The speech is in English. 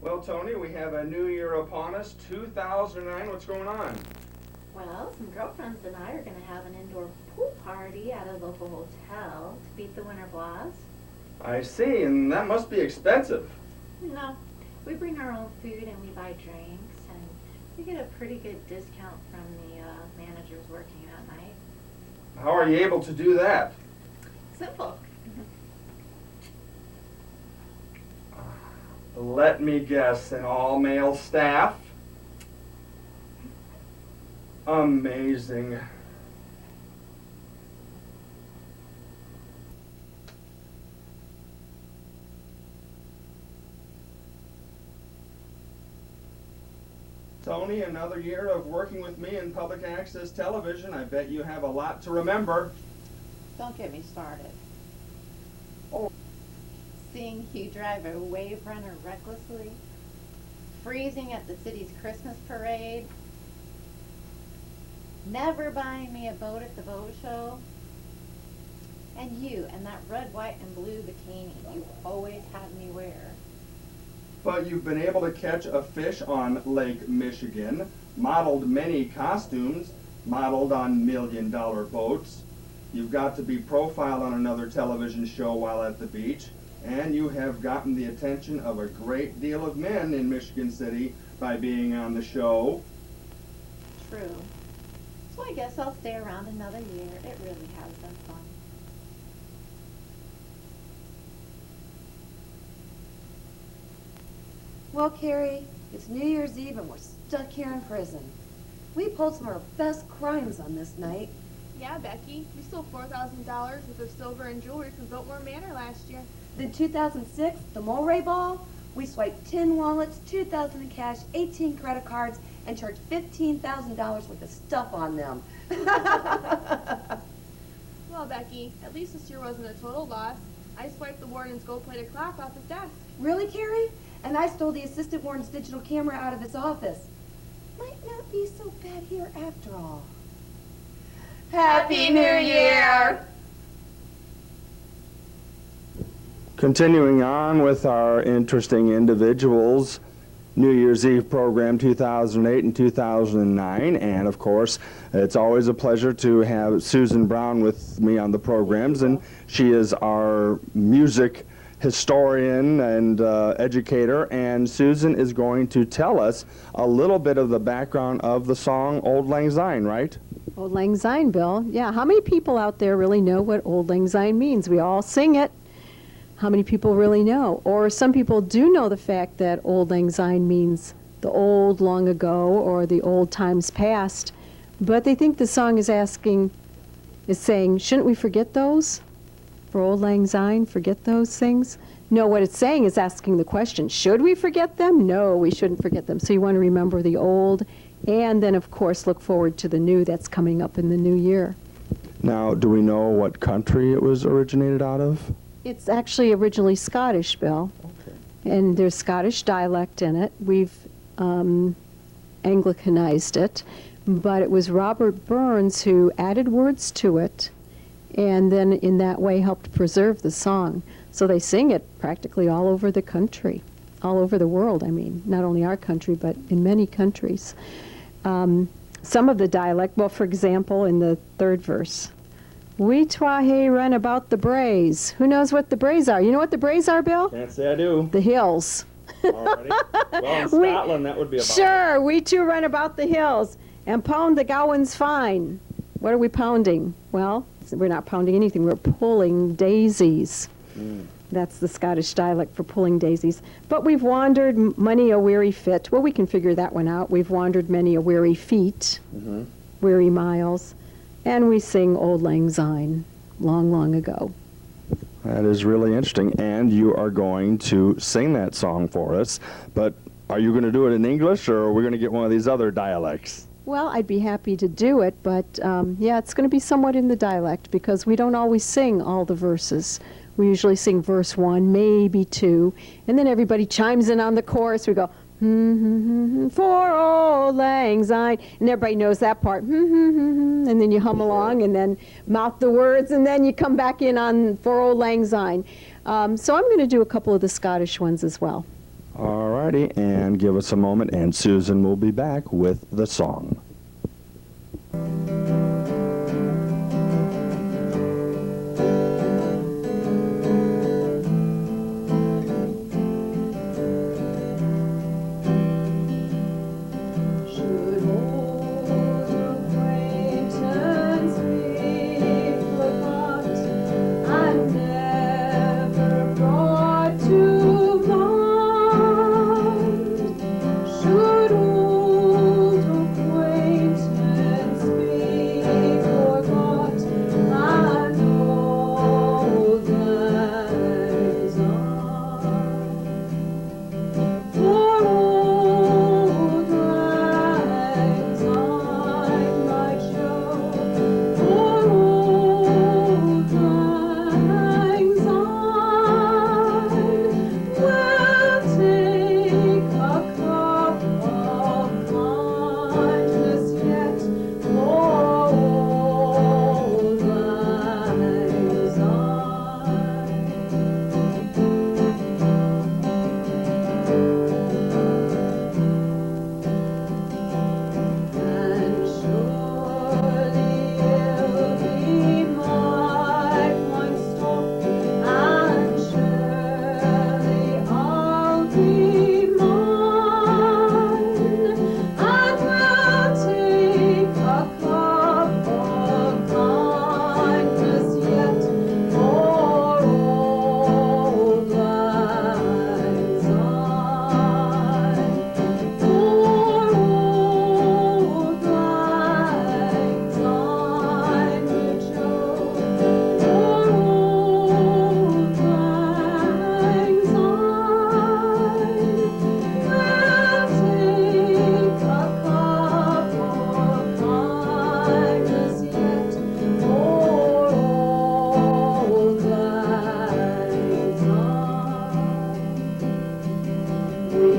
Well, Tony, we have a new year upon us, 2009. What's going on? Well, some girlfriends and I are going to have an indoor pool party at a local hotel to beat the winter blast. I see, and that must be expensive. No, we bring our own food and we buy drinks, and we get a pretty good discount from the managers working that night. How are you able to do that? Simple. Let me guess, an all-male staff? Amazing. Tony, another year of working with me in public access television. I bet you have a lot to remember. Don't get me started. Oh. Seeing Hugh drive a wave runner recklessly, freezing at the city's Christmas parade, never buying me a boat at the boat show, and you and that red, white, and blue bikini you always had me wear. But you've been able to catch a fish on Lake Michigan, modeled many costumes, modeled on million-dollar boats. You've got to be profiled on another television show while at the beach, and you have gotten the attention of a great deal of men in Michigan City by being on the show. True. So I guess I'll stay around another year. It really has been fun. Well, Carrie, it's New Year's Eve and we're stuck here in prison. We pulled some of our best crimes on this night. Yeah, Becky, we stole $4,000 worth of silver and jewelry from Biltmore Manor last year. Then 2006, the Mulray Ball, we swiped 10 wallets, 2,000 in cash, 18 credit cards, and charged $15,000 worth of stuff on them. Well, Becky, at least this year wasn't a total loss. I swiped the warden's gold-plated clock off his desk. Really, Carrie? And I stole the assistant warden's digital camera out of his office. Might not be so bad here after all. Happy New Year! Continuing on with our interesting individuals, New Year's Eve program 2008 and 2009, and of course it's always a pleasure to have Susan Brown with me on the programs, and she is our music historian and educator, and Susan is going to tell us a little bit of the background of the song Auld Lang Syne, right? Auld Lang Syne, Bill. Yeah, how many people out there really know what Auld Lang Syne means? We all sing it. How many people really know? Or some people do know the fact that Auld Lang Syne means the old long ago or the old times past, but they think the song is saying, shouldn't we forget those? For Auld Lang Syne, forget those things? No, what it's saying is asking the question, should we forget them? No, we shouldn't forget them. So you want to remember the old, and then, of course, look forward to the new that's coming up in the new year. Now, do we know what country it was originated out of? It's actually originally Scottish, Bill. Okay. And there's Scottish dialect in it. We've Anglicanized it, but it was Robert Burns who added words to it, and then in that way helped preserve the song. So they sing it practically all over the country, all over the world, I mean, not only our country, but in many countries. Some of the dialect, well, for example, in the third verse, we twa hae run about the braes. Who knows what the braes are? You know what the braes are, Bill? Can't say I do. The hills. Already? Well, in Scotland, that would be about Sure, we too run about the hills and pound the gowans fine. What are we pounding? Well, we're not pounding anything. We're pulling daisies. That's the Scottish dialect for pulling daisies. But we've wandered many a weary fit. Well, we can figure that one out. We've wandered many a weary feet, weary miles, and we sing Auld Lang Syne, long, long ago. That is really interesting, and you are going to sing that song for us, but are you going to do it in English, or are we going to get one of these other dialects? Well, I'd be happy to do it, but yeah, it's going to be somewhat in the dialect, because we don't always sing all the verses. We usually sing verse 1, maybe 2, and then everybody chimes in on the chorus. We go, for Auld Lang Syne, and everybody knows that part, and then you hum along and then mouth the words, and then you come back in on for Auld Lang Syne. So I'm going to do a couple of the Scottish ones as well. All righty, and give us a moment, and Susan will be back with the song. Should old acquaintance be forgot, and never brought to mind? Should old acquaintance be forgot, and old lang syne? For old lang syne might show, for old lang syne will take a cup of kindness yet, for old lang syne. And surely it'll be my point stop, and surely I'll be mine, and will take a cup of kindness yet, for old lang syne. For old lang syne would show, for old lang syne will take a cup of kindness yet, for old lang syne. We